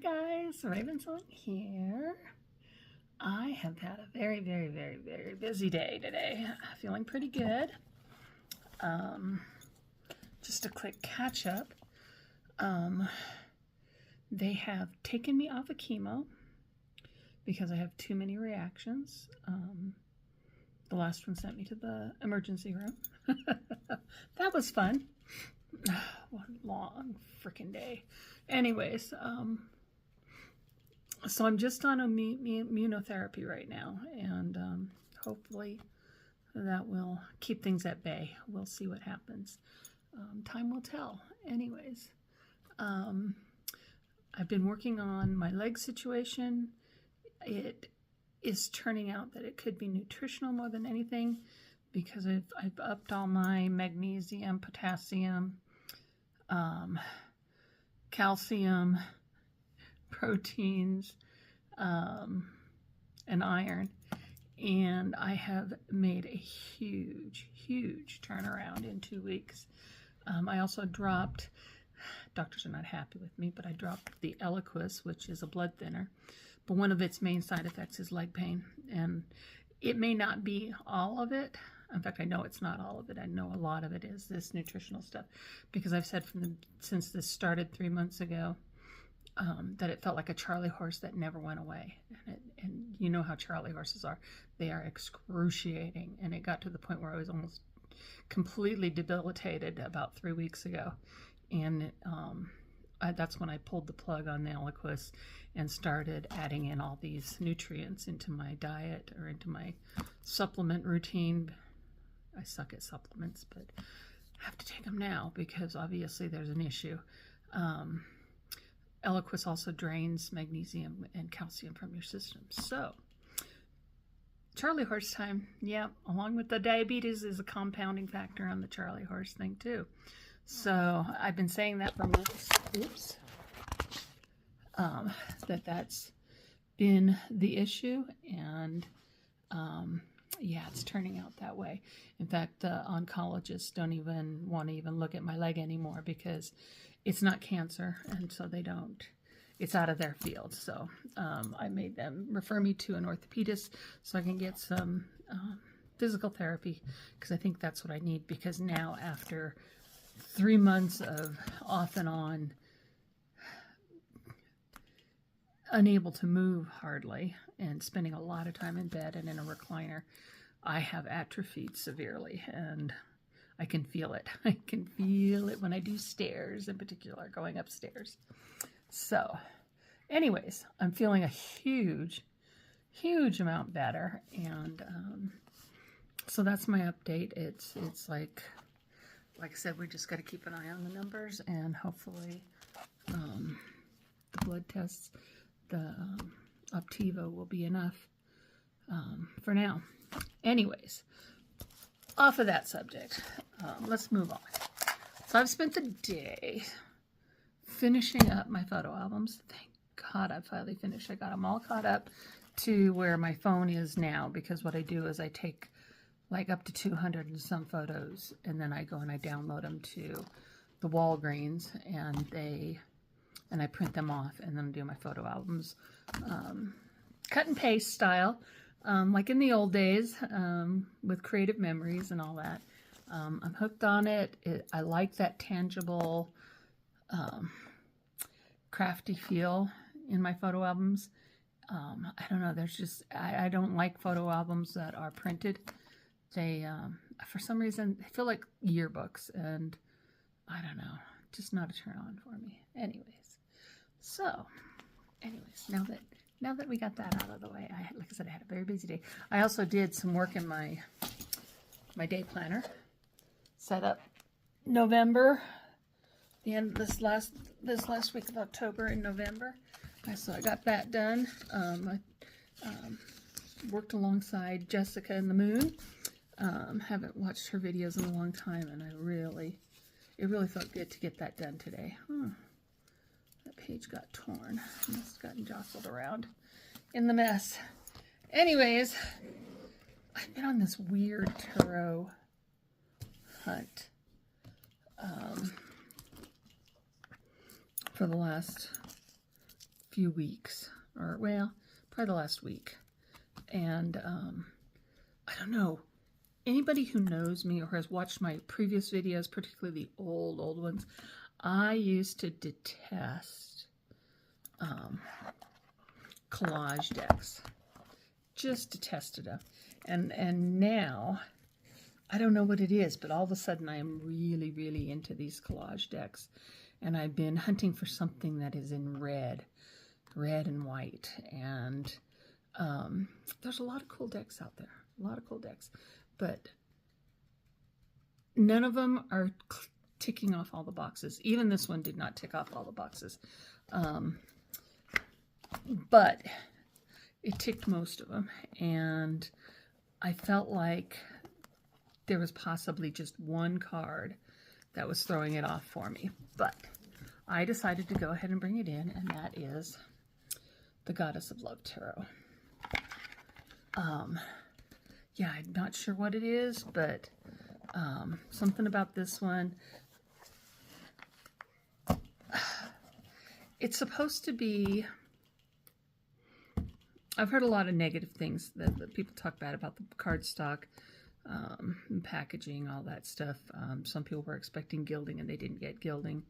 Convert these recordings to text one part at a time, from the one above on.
guys, Ravensong here. I have had a very busy day today. Feeling pretty good. Just a quick catch up. They have taken me off of chemo because I have too many reactions. The last one sent me to the emergency room. That was fun. One long freaking day. Anyways, so I'm just on immunotherapy right now, and hopefully that will keep things at bay. We'll see what happens. Time will tell. Anyways, I've been working on my leg situation. It is turning out that it could be nutritional more than anything, because I've upped all my magnesium, potassium, calcium, proteins, and iron, and I have made a huge turnaround in 2 weeks. I also dropped, doctors are not happy with me, but I dropped the Eliquis, which is a blood thinner, but one of its main side effects is leg pain, and it may not be all of it. In fact, I know it's not all of it. I know a lot of it is this nutritional stuff, because I've said since this started 3 months ago, that it felt like a Charlie horse that never went away. And you know how Charlie horses are. They are excruciating. And it got to the point where I was almost completely debilitated about 3 weeks ago. And that's when I pulled the plug on the Eliquis and started adding in all these nutrients into my diet or into my supplement routine. I suck at supplements, but I have to take them now because obviously there's an issue. Eliquis also drains magnesium and calcium from your system. So, Charlie horse time. Yeah, along with the diabetes is a compounding factor on the Charlie horse thing too. So, I've been saying that for months. Oops. That's been the issue, and yeah, it's turning out that way. In fact, the oncologists don't even want to look at my leg anymore because it's not cancer, and so they don't. It's out of their field. So I made them refer me to an orthopedist so I can get some physical therapy, because I think that's what I need. Because now, after 3 months of off and on, unable to move hardly, and spending a lot of time in bed and in a recliner, I have atrophied severely, and I can feel it. I can feel it when I do stairs, in particular, going upstairs. So, anyways, I'm feeling a huge amount better, and so that's my update. It's like I said, we just got to keep an eye on the numbers, and hopefully the blood tests, the Optivo will be enough for now. Anyways, off of that subject, let's move on. So I've spent the day finishing up my photo albums. Thank God I finally finished. I got them all caught up to where my phone is now, because what I do is I take like up to 200 and some photos, and then I go and I download them to the Walgreens, and I print them off, and then do my photo albums, cut and paste style, like in the old days, with Creative Memories and all that. I'm hooked on it. I like that tangible, crafty feel in my photo albums. I don't know, there's just, I don't like photo albums that are printed. They, for some reason, they feel like yearbooks, and I don't know, just not a turn on for me. Anyways, now that we got that out of the way, like I said, I had a very busy day. I also did some work in my day planner. Set up November, the end of this last week of October and November. So I got that done. I worked alongside Jessica and the Moon. Haven't watched her videos in a long time, and it really felt good to get that done today. That page got torn. It must have gotten jostled around in the mess. Anyways, I've been on this weird tarot hunt for the last few weeks, or well, probably the last week. And I don't know, anybody who knows me or has watched my previous videos, particularly the old ones, I used to detest collage decks. Just detested them. And now, I don't know what it is, but all of a sudden I am really, really into these collage decks. And I've been hunting for something that is in red and white. And there's a lot of cool decks out there. A lot of cool decks. But none of them are ticking off all the boxes. Even this one did not tick off all the boxes. But it ticked most of them. And I felt like there was possibly just one card that was throwing it off for me. But I decided to go ahead and bring it in, and that is the Goddess of Love Tarot. Yeah, I'm not sure what it is, but something about this one. It's supposed to be... I've heard a lot of negative things that people talk bad about the cardstock, packaging, all that stuff. Some people were expecting gilding and they didn't get gilding.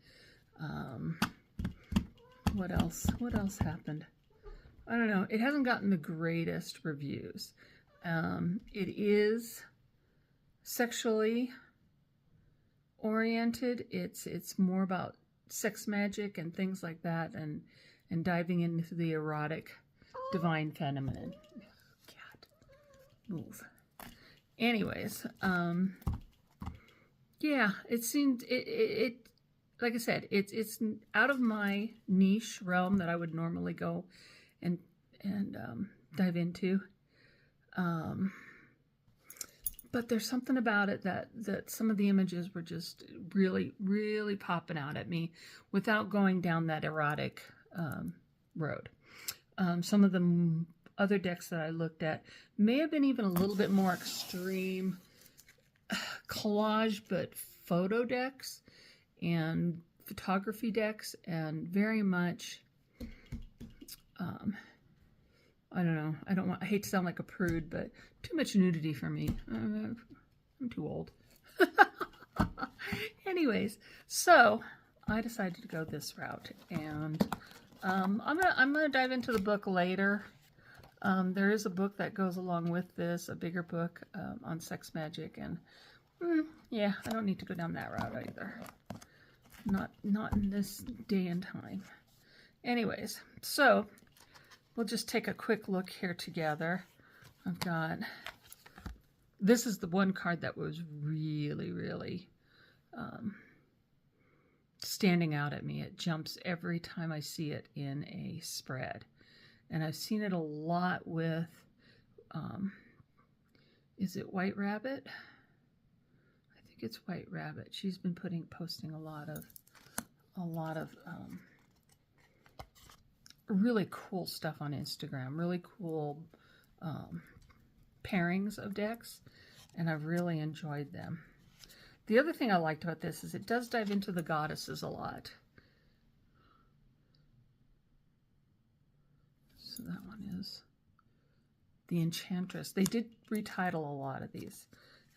What else? What else happened? I don't know. It hasn't gotten the greatest reviews. It is sexually oriented. It's more about sex magic and things like that, and diving into the erotic, divine feminine. Cat, move. Anyways, yeah, it seemed it like I said, it's out of my niche realm that I would normally go and dive into. But there's something about it that some of the images were just really, really popping out at me without going down that erotic road. Some of the other decks that I looked at may have been even a little bit more extreme collage, but photo decks and photography decks, and very much, I don't know, I hate to sound like a prude, but too much nudity for me. I'm too old. Anyways, so I decided to go this route, and I'm gonna dive into the book later. There is a book that goes along with this, a bigger book on sex magic, and yeah, I don't need to go down that route either. Not in this day and time. Anyways, so we'll just take a quick look here together. I've got, this is the one card that was really, really standing out at me. It jumps every time I see it in a spread. And I've seen it a lot with, is it White Rabbit? I think it's White Rabbit. She's been posting a lot of really cool stuff on Instagram, really cool pairings of decks, and I've really enjoyed them. The other thing I liked about this is it does dive into the goddesses a lot. So that one is the Enchantress. They did retitle a lot of these,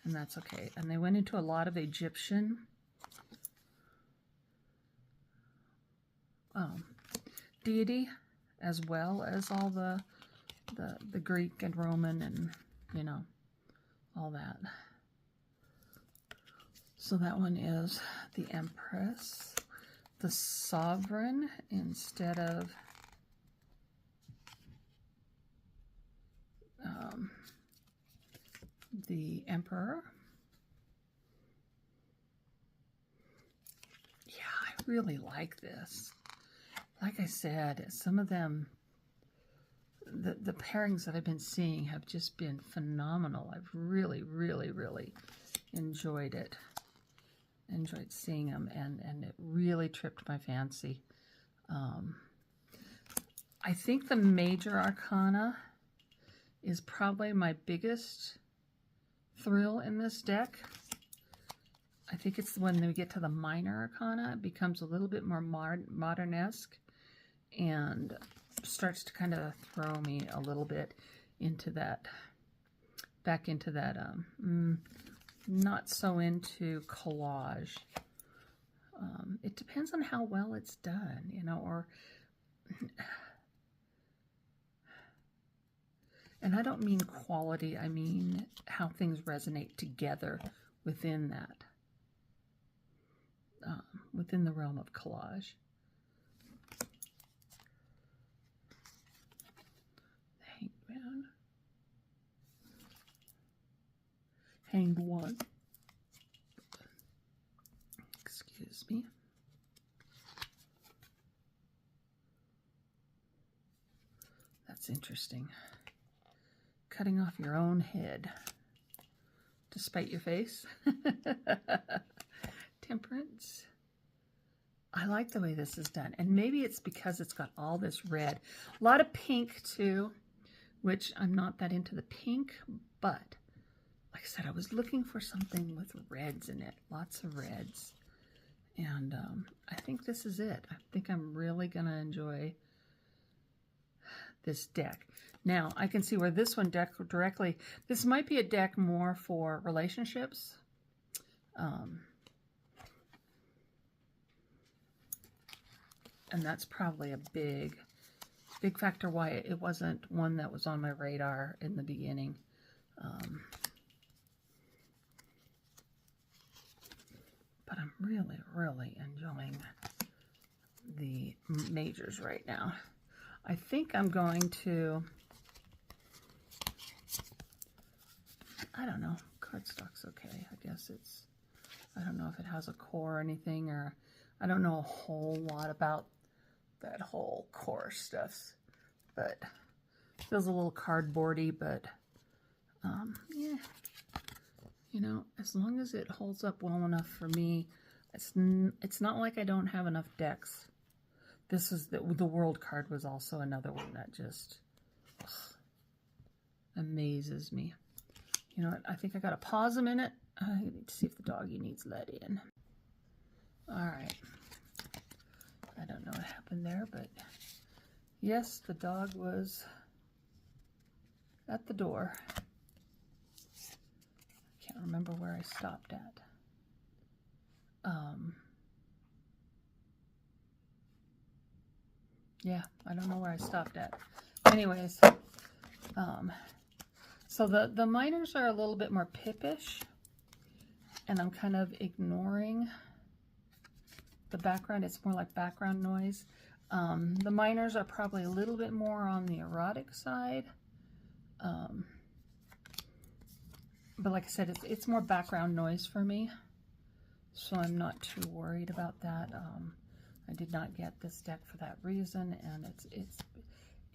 and that's okay. And they went into a lot of Egyptian deity, as well as all the Greek and Roman and, you know, all that. So that one is the Empress, the Sovereign instead of the Emperor. Yeah, I really like this. Like I said, some of them, the pairings that I've been seeing have just been phenomenal. I've really, really, really enjoyed it. Enjoyed seeing them, and it really tripped my fancy. I think the Major Arcana is probably my biggest thrill in this deck. I think it's when we get to the Minor Arcana, it becomes a little bit more modern-esque. and starts to kind of throw me a little bit into that, back into that, not so into collage. It depends on how well it's done, you know, or, and I don't mean quality, I mean how things resonate together within that, within the realm of collage. Hangman. Hanged one. Excuse me. That's interesting. Cutting off your own head to spite your face. Temperance. I like the way this is done. And maybe it's because it's got all this red. A lot of pink too, which I'm not that into the pink, but like I said, I was looking for something with reds in it. Lots of reds. And I think this is it. I think I'm really going to enjoy this deck. Now, I can see where this one deck directly, this might be a deck more for relationships. And that's probably a big factor why it wasn't one that was on my radar in the beginning. But I'm really, really enjoying the majors right now. I think I'm going to, I don't know, cardstock's okay. I guess it's, I don't know if it has a core or anything, or I don't know a whole lot about that whole core stuff, but it feels a little cardboardy, but yeah, you know, as long as it holds up well enough for me, it's not like I don't have enough decks. This is the World card was also another one that just amazes me. You know what? I think I got to pause a minute. I need to see if the doggy needs let in. All right. I don't know what happened there, but yes, the dog was at the door. I can't remember where I stopped at. Yeah, I don't know where I stopped at. Anyways, so the minors are a little bit more pippish, and I'm kind of ignoring the background. It's more like background noise. The minors are probably a little bit more on the erotic side. But like I said, it's more background noise for me, so I'm not too worried about that. I did not get this deck for that reason, and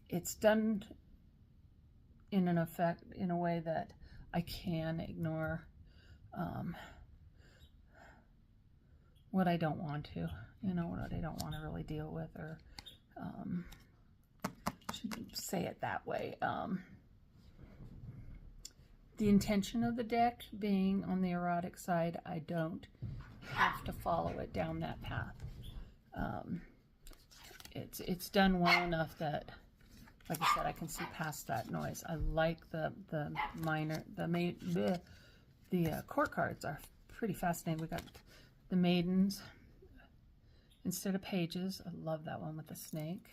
it's done in a way that I can ignore what I don't want to, you know, what I don't want to really deal with, or shouldn't say it that way. The intention of the deck being on the erotic side, I don't have to follow it down that path. It's done well enough that, like I said, I can see past that noise. I like the court cards are pretty fascinating. We got the maidens instead of pages. I love that one with the snake.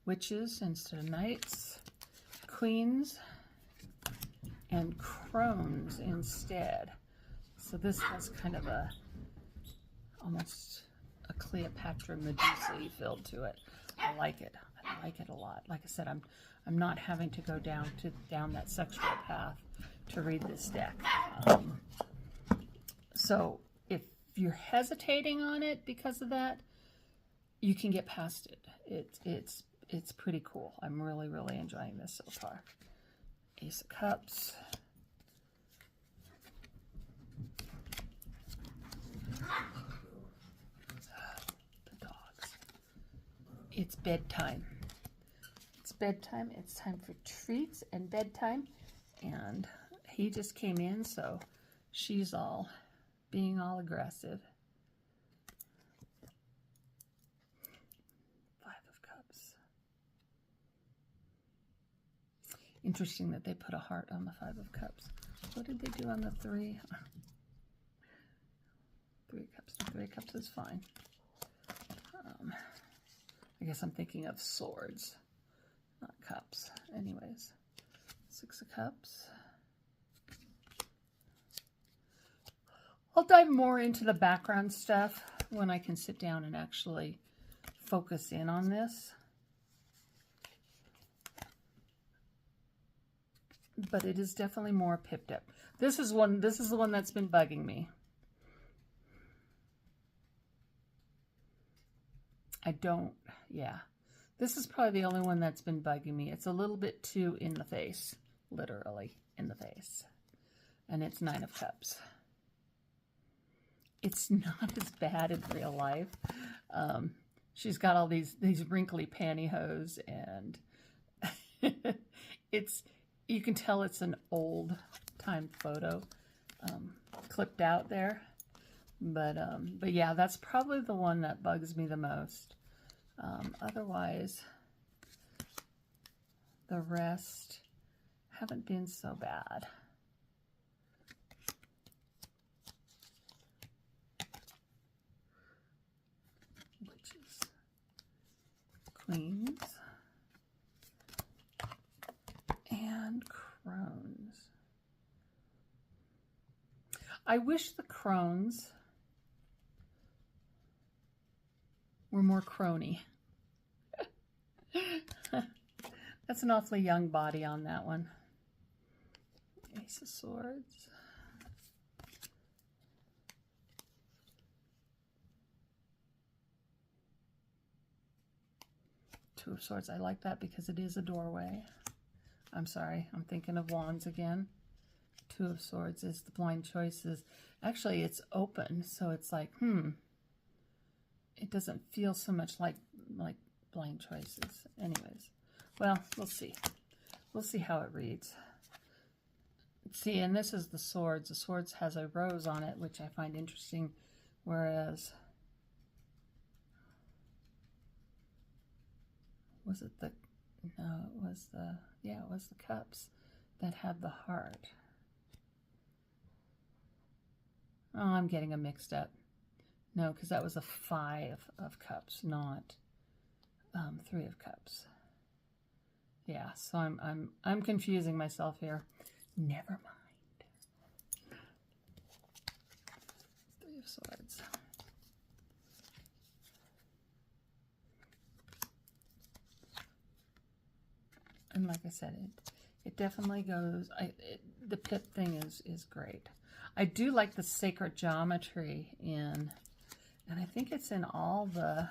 Witches instead of knights. Queens and crones instead. So this has kind of a almost a Cleopatra Medusa feel to it. I like it. I like it a lot. Like I said, I'm not having to go down that sexual path to read this deck. So if you're hesitating on it because of that, you can get past it. It's pretty cool. I'm really, really enjoying this so far. Ace of Cups. The dogs. It's bedtime. It's bedtime. It's time for treats and bedtime. And he just came in, so she's being all aggressive. Interesting that they put a heart on the 5 of Cups. What did they do on the 3? 3 of Cups. The 3 of Cups is fine. I guess I'm thinking of swords, not cups. Anyways, 6 of Cups. I'll dive more into the background stuff when I can sit down and actually focus in on this. But it is definitely more Pip Dip. This is the one that's been bugging me. This is probably the only one that's been bugging me. It's a little bit too in the face, literally in the face. And it's 9 of Cups. It's not as bad in real life. She's got all these wrinkly pantyhose, and you can tell it's an old time photo clipped out there. But yeah, that's probably the one that bugs me the most. Otherwise, the rest haven't been so bad. Witches, Queens, and Crones. I wish the Crones were more crony. That's an awfully young body on that one. Ace of Swords. Two of Swords. I like that because it is a doorway. I'm sorry, I'm thinking of Wands again. 2 of Swords is the blind choices. Actually, it's open, so it's like, it doesn't feel so much like blind choices. Anyways, well, we'll see. We'll see how it reads. See, and this is the Swords. The Swords has a rose on it, which I find interesting, whereas was it the it was the Cups that had the heart. Oh, I'm getting them mixed up. No, because that was a 5 of Cups, not 3 of Cups. Yeah, so I'm confusing myself here. Never mind. 3 of Swords. And like I said, it definitely goes. The Pip thing is great. I do like the sacred geometry in, and I think it's in all the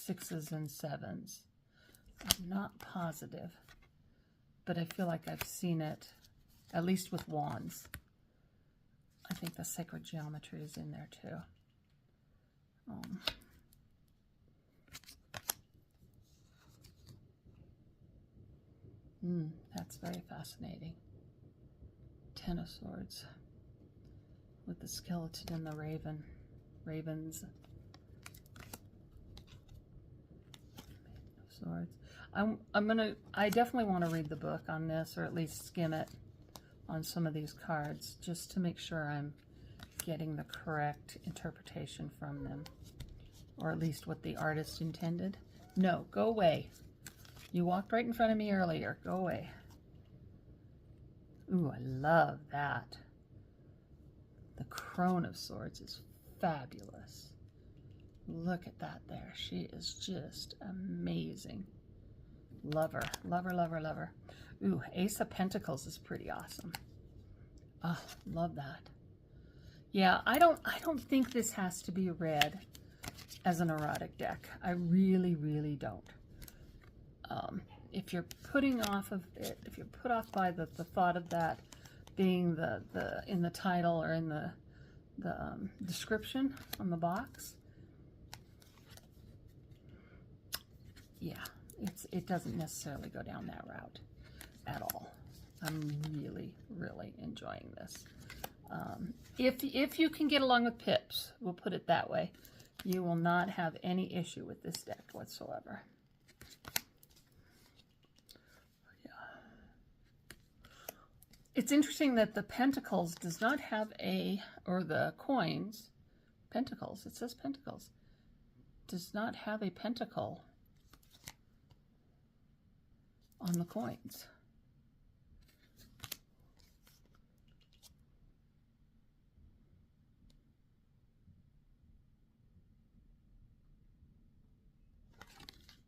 6s and 7s. I'm not positive, but I feel like I've seen it, at least with Wands. I think the sacred geometry is in there too. That's very fascinating. 10 of Swords with the skeleton and the ravens. Swords. I definitely want to read the book on this, or at least skim it on some of these cards, just to make sure I'm getting the correct interpretation from them, or at least what the artist intended. No, go away. You walked right in front of me earlier. Go away. Ooh, I love that. The Crone of Swords is fabulous. Look at that there. She is just amazing. Love her. Love her, love her, love her. Ooh, Ace of Pentacles is pretty awesome. Oh, love that. Yeah, I don't think this has to be read as an erotic deck. I really, really don't. If you're putting off of it, if you're put off by the thought of that being the in the title or in the description on the box, yeah, it doesn't necessarily go down that route at all. I'm really, really enjoying this. If you can get along with Pips, we'll put it that way, you will not have any issue with this deck whatsoever. It's interesting that the Pentacles does not have or the coins, Pentacles, it says Pentacles, does not have a pentacle on the coins.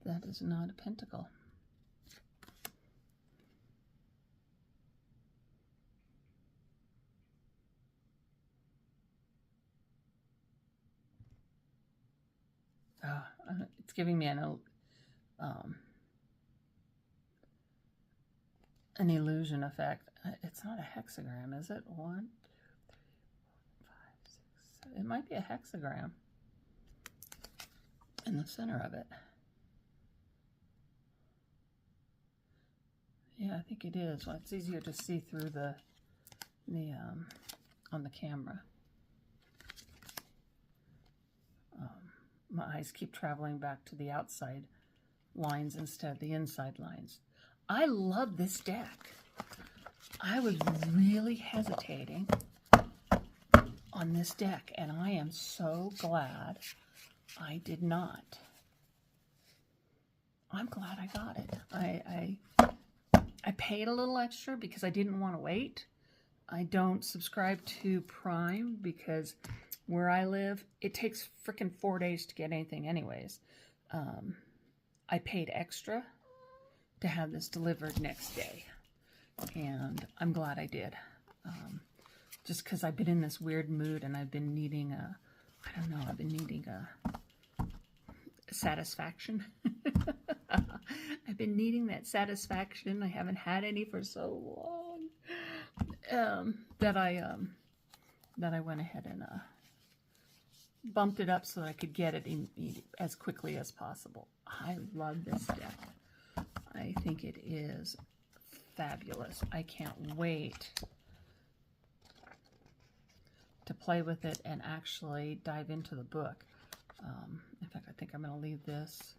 That is not a pentacle. It's giving me an illusion effect. It's not a hexagram, is it? 1, 2, 3, 4, 5, 6, 7. It might be a hexagram in the center of it. Yeah, I think it is. Well, it's easier to see through the on the camera. My eyes keep traveling back to the outside lines instead of the inside lines. I love this deck. I was really hesitating on this deck, and I am so glad I did not. I'm glad I got it. I paid a little extra because I didn't want to wait. I don't subscribe to Prime because where I live, it takes frickin' 4 days to get anything anyways. I paid extra to have this delivered next day, and I'm glad I did. Just because I've been in this weird mood and I've been needing I've been needing a satisfaction. I've been needing that satisfaction. I haven't had any for so long that I went ahead and bumped it up so that I could get it as quickly as possible. I love this deck. I think it is fabulous. I can't wait to play with it and actually dive into the book. In fact, I think I'm going to leave this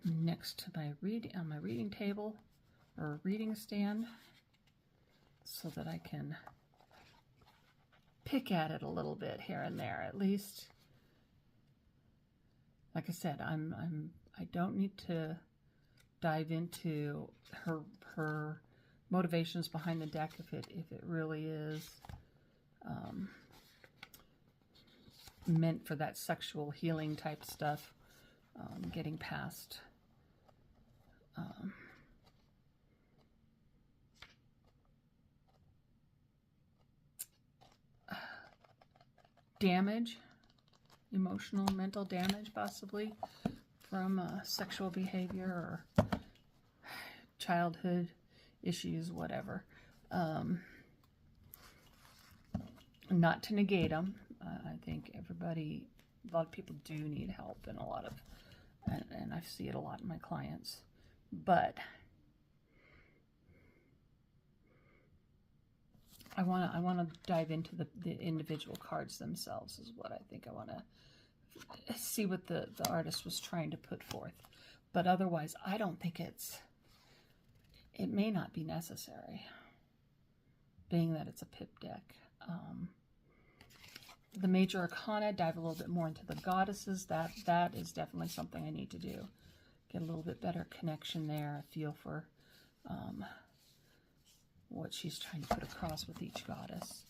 next to my reading table or reading stand so that I can pick at it a little bit here and there. At least, like I said, I don't need to dive into her motivations behind the deck if it really is meant for that sexual healing type stuff, getting past damage, emotional, mental damage possibly from sexual behavior or childhood issues, whatever. Not to negate them. I think a lot of people do need help, and and I see it a lot in my clients. But I want to dive into the individual cards themselves is what I think. I want to see what the artist was trying to put forth. But otherwise, I don't think it may not be necessary, being that it's a pip deck. The major arcana, dive a little bit more into the goddesses. That is definitely something I need to do. Get a little bit better connection there, a feel for what she's trying to put across with each goddess.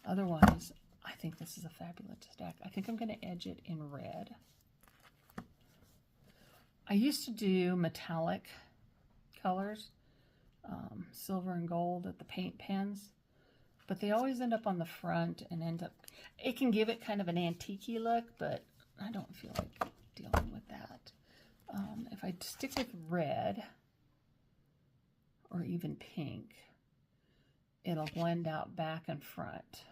Otherwise, I think this is a fabulous deck. I think I'm going to edge it in red. I used to do metallic colors, silver and gold at the paint pens, but they always end up on the front and it can give it kind of an antique-y look, but I don't feel like dealing with that. If I stick with red or even pink, it'll blend out back and front,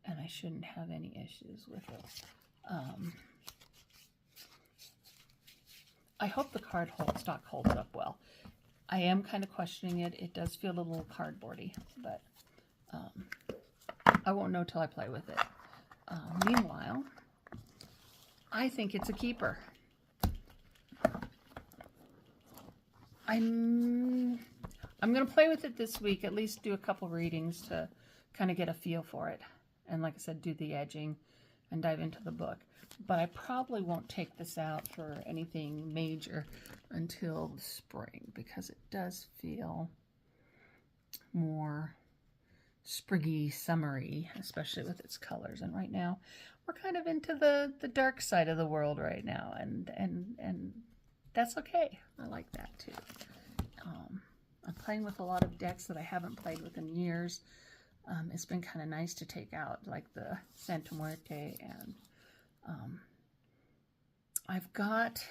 and I shouldn't have any issues with it. I hope the card stock holds up well. I am kind of questioning it. It does feel a little cardboardy, but I won't know till I play with it. Meanwhile, I think it's a keeper. I I'm going to play with it this week, at least do a couple readings to kind of get a feel for it. And like I said, do the edging and dive into the book. But I probably won't take this out for anything major until the spring, because it does feel more spriggy, summery, especially with its colors. And right now, we're kind of into the dark side of the world right now, and that's okay. I like that too. I'm playing with a lot of decks that I haven't played with in years. It's been kind of nice to take out like the Santa Muerte, and I've got,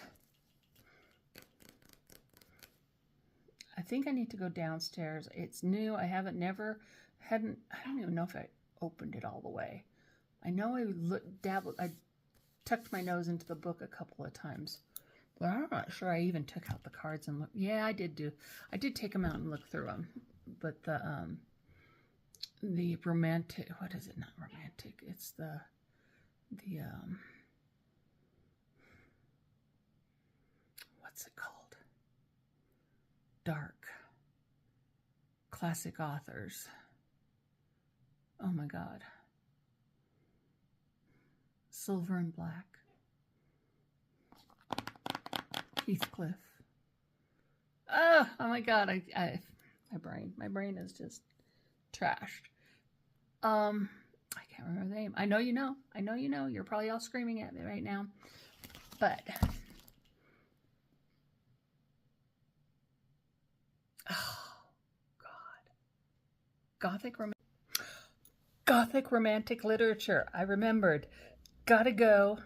I think I need to go downstairs. It's new. I don't even know if I opened it all the way. I know I tucked my nose into the book a couple of times, but I'm not sure I even took out the cards and looked. Yeah, I did take them out and look through them. But the romantic, what is it? Not romantic. It's the what's it called? Dark. Classic authors. Oh my God. Silver and Black. Heathcliff. Oh my God. My brain is just trashed. I can't remember the name. I know you know. You're probably all screaming at me right now. But oh God. Gothic romantic literature. I remembered. Gotta go.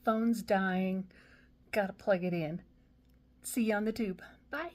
Phone's dying. Gotta plug it in. See you on the tube. Bye.